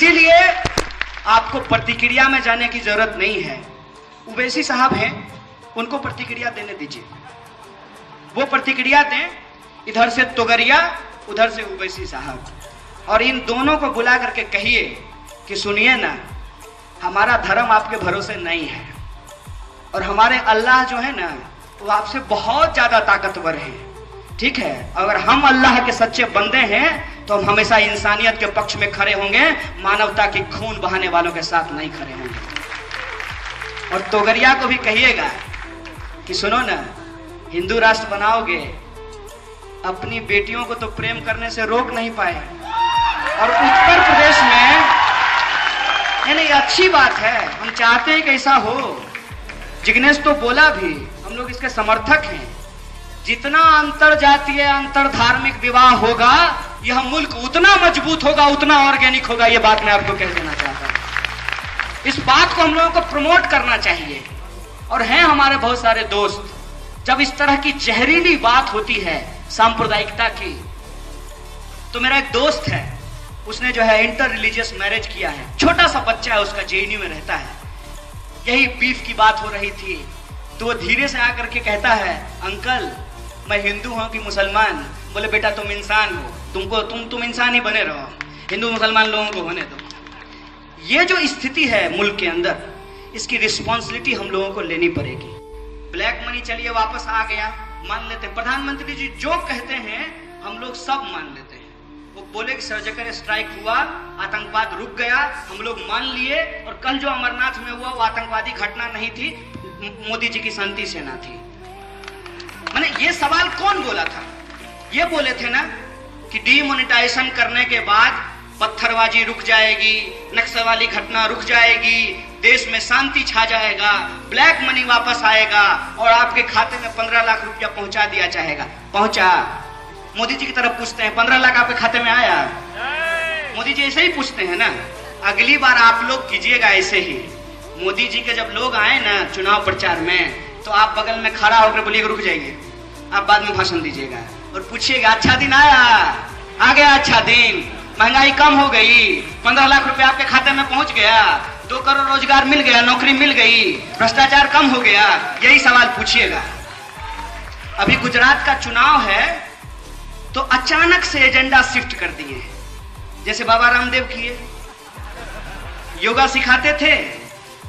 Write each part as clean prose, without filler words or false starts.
इसीलिए आपको प्रतिक्रिया में जाने की जरूरत नहीं है। उवैसी साहब हैं, उनको प्रतिक्रिया देने दीजिए, वो प्रतिक्रिया दें। इधर से तोगरिया, उधर से उवैसी साहब, और इन दोनों को बुला करके कहिए कि सुनिए ना, हमारा धर्म आपके भरोसे नहीं है और हमारे अल्लाह जो है ना वो आपसे बहुत ज्यादा ताकतवर है, ठीक है। अगर हम अल्लाह के सच्चे बंदे हैं तो हम हमेशा इंसानियत के पक्ष में खड़े होंगे, मानवता की खून बहाने वालों के साथ नहीं खड़े होंगे। और तोगरिया को भी कहिएगा कि सुनो ना, हिंदू राष्ट्र बनाओगे, अपनी बेटियों को तो प्रेम करने से रोक नहीं पाए, और उत्तर प्रदेश में नहीं, अच्छी बात है, हम चाहते हैं कि ऐसा हो। जिग्नेश तो बोला भी, हम लोग इसके समर्थक हैं। जितना अंतर जातीय अंतर धार्मिक विवाह होगा, यह मुल्क उतना मजबूत होगा, उतना ऑर्गेनिक होगा। यह बात मैं आपको कह देना चाहता हूं। इस बात को हम लोगों को प्रमोट करना चाहिए। और हैं हमारे बहुत सारे दोस्त, जब इस तरह की जहरीली बात होती है सांप्रदायिकता की, तो मेरा एक दोस्त है, उसने जो है इंटर रिलीजियस मैरिज किया है, छोटा सा बच्चा है उसका, जेएनयू में रहता है। यही बीफ की बात हो रही थी, तो वो धीरे से आकर के कहता है, अंकल मैं हिंदू हूं कि मुसलमान? बोले बेटा तुम इंसान हो, तुम इंसान ही बने रहो, हिंदू मुसलमान लोगों को होने दो। ये जो स्थिति है मुल्क के अंदर, इसकी रिस्पॉन्सिबिलिटी हम लोगों को लेनी पड़ेगी। ब्लैक मनी चलिए वापस आ गया, मान लेते हैं। प्रधानमंत्री जी जो कहते हैं हम लोग सब मान लेते हैं। वो बोले कि सर्जिकल स्ट्राइक हुआ, आतंकवाद रुक गया, हम लोग मान लिए। और कल जो अमरनाथ में हुआ वो आतंकवादी घटना नहीं थी, मोदी जी की शांति सेना थी। मैंने ये सवाल कौन बोला था? ये बोले थे ना कि डीमोनेटाइजेशन करने के बाद पत्थरबाजी रुक जाएगी, नक्सलवादी घटना रुक जाएगी, देश में शांति छा जाएगा, ब्लैक मनी वापस आएगा और आपके खाते में 15 लाख रुपया पहुंचा दिया जाएगा। पहुंचा? मोदी जी की तरफ पूछते हैं, 15 लाख आपके खाते में आया? मोदी जी ऐसे ही पूछते हैं ना। अगली बार आप लोग कीजिएगा ऐसे ही। मोदी जी के जब लोग आए ना चुनाव प्रचार में, तो आप बगल में खड़ा होकर बोलिएगा रुक जाइए, आप बाद में भाषण दीजिएगा और पूछिएगा अच्छा दिन आया? आ गया अच्छा दिन, महंगाई कम हो गई, 15 लाख रुपए आपके खाते में पहुंच गया, 2 करोड़ रोजगार मिल गया, नौकरी मिल गई, भ्रष्टाचार कम हो गया, यही सवाल पूछिएगा। अभी गुजरात का चुनाव है तो अचानक से एजेंडा शिफ्ट कर दिए, जैसे बाबा रामदेव किए, योगा सिखाते थे,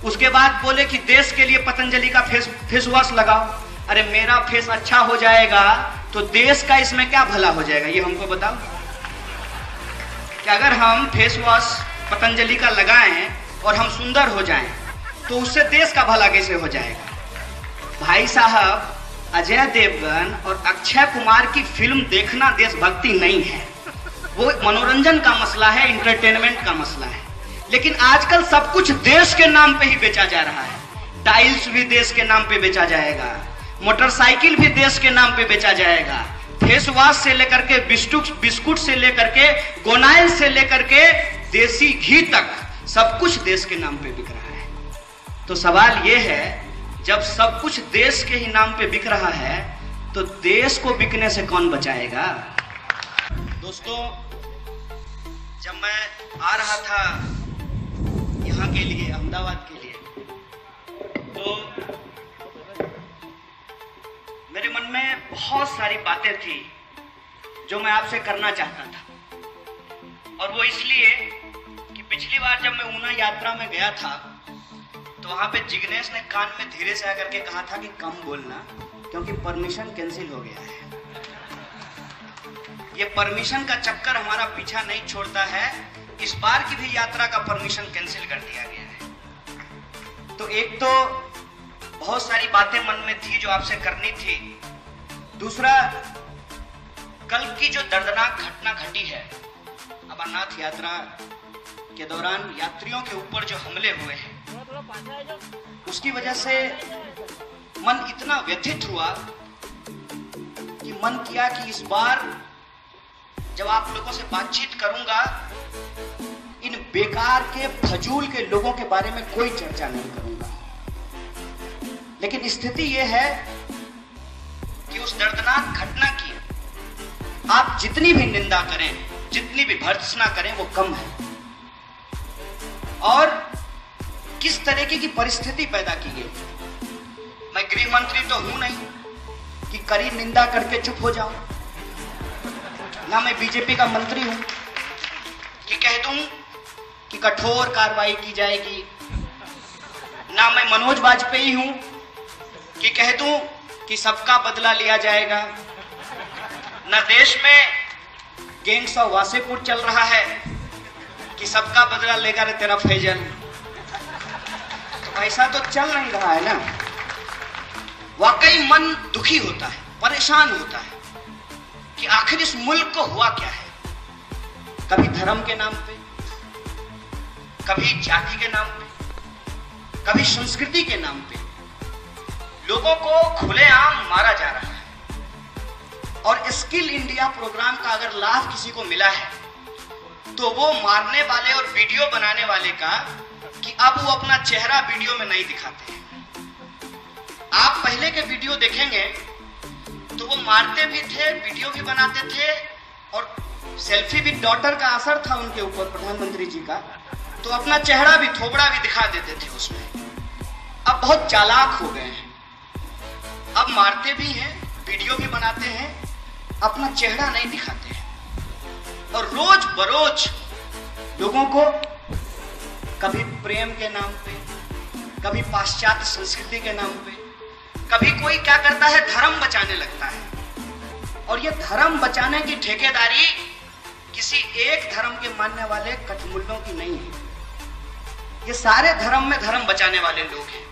उसके बाद बोले कि देश के लिए पतंजलि का फेस वॉश लगाओ। अरे मेरा फेस अच्छा हो जाएगा तो देश का इसमें क्या भला हो जाएगा, ये हमको बताओ। कि अगर हम फेस वॉश पतंजलि का लगाएं और हम सुंदर हो जाएं तो उससे देश का भला कैसे हो जाएगा? भाई साहब, अजय देवगन और अक्षय कुमार की फिल्म देखना देशभक्ति नहीं है, वो मनोरंजन का मसला है, इंटरटेनमेंट का मसला है। लेकिन आजकल सब कुछ देश के नाम पे ही बेचा जा रहा है। टाइल्स भी देश के नाम पे बेचा जाएगा, मोटरसाइकिल भी देश के नाम पे बेचा जाएगा, फेस वॉश से लेकर के बिस्कुट से लेकर के गोनाइल से लेकर के देसी घी तक सब कुछ देश के नाम पे बिक रहा है। तो सवाल यह है, जब सब कुछ देश के ही नाम पे बिक रहा है तो देश को बिकने से कौन बचाएगा? दोस्तों, जब मैं आ रहा था यहाँ के लिए, अहमदाबाद के लिए, तो मेरे मन में बहुत सारी बातें थी जो मैं आपसे करना चाहता था। और वो इसलिए कि पिछली बार जब मैं ऊना यात्रा में गया था तो वहां पे जिग्नेश ने कान में धीरे से आकर के कहा था कि कम बोलना, क्योंकि परमिशन कैंसिल हो गया है। ये परमिशन का चक्कर हमारा पीछा नहीं छोड़ता है। इस बार की भी यात्रा का परमिशन कैंसिल कर दिया गया है। तो एक तो बहुत सारी बातें मन में थी जो आपसे करनी थी। दूसरा, कल की जो दर्दनाक घटना घटी है अमरनाथ यात्रा के दौरान, यात्रियों के ऊपर जो हमले हुए हैं, उसकी वजह से मन इतना व्यथित हुआ कि मन किया कि इस बार जब आप लोगों से बातचीत करूंगा, इन बेकार के फजूल के लोगों के बारे में कोई चर्चा नहीं करूंगा। लेकिन स्थिति यह है कि उस दर्दनाक घटना की आप जितनी भी निंदा करें, जितनी भी भर्त्सना करें, वो कम है। और किस तरीके की परिस्थिति पैदा की गई। मैं गृह मंत्री तो हूं नहीं कि कड़ी निंदा करके चुप हो जाऊं, ना मैं बीजेपी का मंत्री हूं कि कह दूं कि कठोर कार्रवाई की जाएगी, ना मैं मनोज वाजपेयी हूं कि कह दूं कि सबका बदला लिया जाएगा, ना देश में गैंग्स ऑफ वासेपुर चल रहा है कि सबका बदला लेगा रे तेरा फैजल। तो ऐसा तो चल नहीं रहा है ना। वाकई मन दुखी होता है, परेशान होता है कि आखिर इस मुल्क को हुआ क्या है। कभी धर्म के नाम पे, कभी जाति के नाम पे, कभी संस्कृति के नाम पे लोगों को खुलेआम मारा जा रहा है। और स्किल इंडिया प्रोग्राम का अगर लाभ किसी को मिला है तो वो मारने वाले और वीडियो बनाने वाले का कि अब वो अपना चेहरा वीडियो में नहीं दिखाते हैं। आप पहले के वीडियो देखेंगे तो वो मारते भी थे, वीडियो भी बनाते थे और सेल्फी भी, डॉटर का असर था उनके ऊपर प्रधानमंत्री जी का, तो अपना चेहरा भी, थोबड़ा भी दिखा देते थे उसमें। अब बहुत चालाक हो गए हैं, अब मारते भी हैं, वीडियो भी बनाते हैं, अपना चेहरा नहीं दिखाते हैं और रोज बरोज लोगों को कभी प्रेम के नाम पे, कभी पाश्चात्य संस्कृति के नाम पे, कभी कोई क्या करता है, धर्म बचाने लगता है। और ये धर्म बचाने की ठेकेदारी किसी एक धर्म के मानने वाले कठमुल्लों की नहीं है, ये सारे धर्म में धर्म बचाने वाले लोग हैं।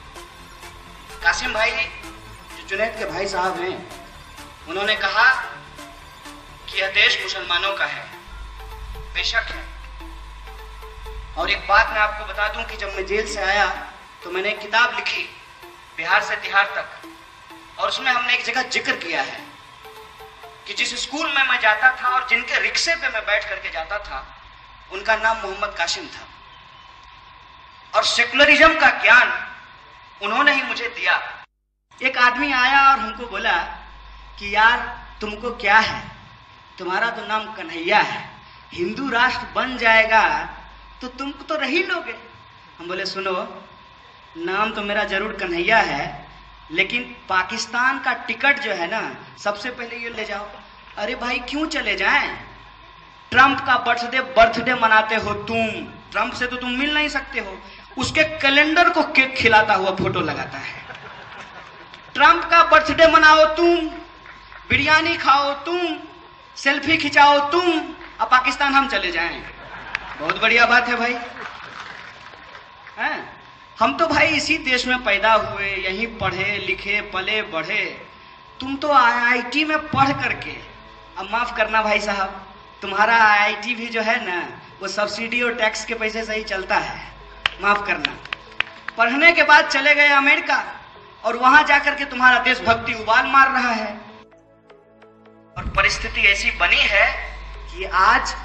कासिम भाई जो जुनैद के भाई साहब हैं, उन्होंने कहा कि यह देश मुसलमानों का है, बेशक है। और एक बात मैं आपको बता दूं कि जब मैं जेल से आया तो मैंने एक किताब लिखी, बिहार से तिहार तक, और उसमें हमने एक जगह जिक्र किया है कि जिस स्कूल में मैं जाता था और जिनके रिक्शे पे मैं बैठ करके जाता था, उनका नाम मोहम्मद कासिम था। और सेकुलरिज्म का ज्ञान उन्होंने ही मुझे दिया। एक आदमी आया और हमको बोला कि यार तुमको क्या है, तुम्हारा तो नाम कन्हैया है, हिंदू राष्ट्र बन जाएगा तो तुम तो रही लोगे। हम बोले सुनो, नाम तो मेरा जरूर कन्हैया है, लेकिन पाकिस्तान का टिकट जो है ना, सबसे पहले ये ले जाओ। अरे भाई क्यों चले जाएं? ट्रंप का बर्थडे मनाते हो तुम, ट्रंप से तो तुम मिल नहीं सकते हो, उसके कैलेंडर को केक खिलाता हुआ फोटो लगाता है। ट्रंप का बर्थडे मनाओ तुम, बिरयानी खाओ तुम, सेल्फी खिंचाओ तुम, और पाकिस्तान हम चले जाएं। बहुत बढ़िया बात है भाई, हैं? हम तो भाई इसी देश में पैदा हुए, यहीं पढ़े लिखे पले बढ़े। तुम तो IIT में पढ़ करके, अब माफ करना भाई साहब, तुम्हारा IIT भी जो है ना, वो सब्सिडी और टैक्स के पैसे से ही चलता है, माफ करना। पढ़ने के बाद चले गए अमेरिका और वहां जाकर के तुम्हारा देशभक्ति उबाल मार रहा है। और परिस्थिति ऐसी बनी है कि आज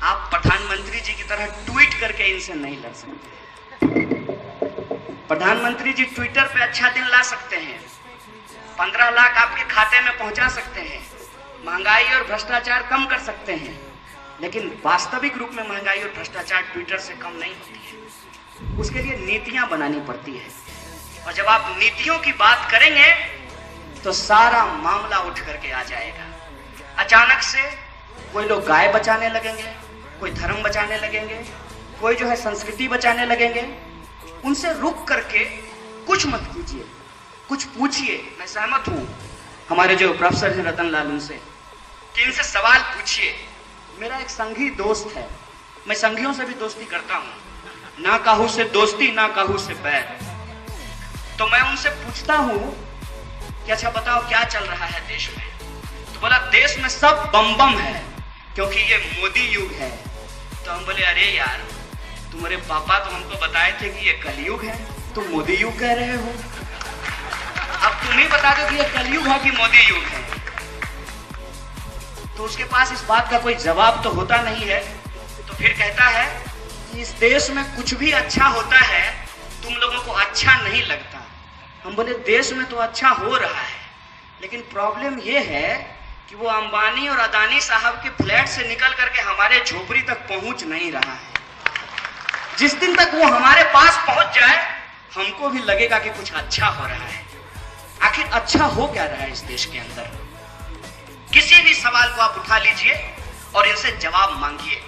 आप प्रधानमंत्री जी की तरह ट्वीट करके इनसे नहीं लड़ सकते। प्रधानमंत्री जी ट्विटर पे अच्छा दिन ला सकते हैं, 15 लाख आपके खाते में पहुंचा सकते हैं, महंगाई और भ्रष्टाचार कम कर सकते हैं, लेकिन वास्तविक रूप में महंगाई और भ्रष्टाचार ट्विटर से कम नहीं होती है। उसके लिए नीतियां बनानी पड़ती है, और जब आप नीतियों की बात करेंगे तो सारा मामला उठ करके आ जाएगा। अचानक से कोई लोग गाय बचाने लगेंगे, कोई धर्म बचाने लगेंगे, कोई जो है संस्कृति बचाने लगेंगे। उनसे रुक करके कुछ मत कीजिए, कुछ पूछिए। मैं सहमत हूं हमारे जो प्रोफेसर हैं रतन लाल उनसे, कि इनसे सवाल पूछिए। मेरा एक संघी दोस्त है, मैं संघियों से भी दोस्ती करता हूं, ना काहू से दोस्ती ना काहू से बैर। तो मैं उनसे पूछता हूं कि अच्छा बताओ क्या चल रहा है देश में। तो बोला देश में सब बम बम है क्योंकि ये मोदी युग है। तो हम बोले अरे यार, तुम्हारे पापा तो हमको बताए थे कि ये कलयुग है, तुम मोदी युग कह रहे हो। अब तुम ही बता दो कि ये कलयुग है कि मोदी युग है। तो उसके पास इस बात का कोई जवाब तो होता नहीं है। तो फिर कहता है कि इस देश में कुछ भी अच्छा होता है तुम लोगों को अच्छा नहीं लगता। हम बोले देश में तो अच्छा हो रहा है, लेकिन प्रॉब्लम ये है कि वो अंबानी और अदानी साहब के फ्लैट से निकल करके हमारे झोपड़ी तक पहुंच नहीं रहा है। जिस दिन तक वो हमारे पास पहुंच जाए हमको भी लगेगा कि कुछ अच्छा हो रहा है। आखिर अच्छा हो क्या रहा है इस देश के अंदर? किसी भी सवाल को आप उठा लीजिए और इनसे जवाब मांगिए।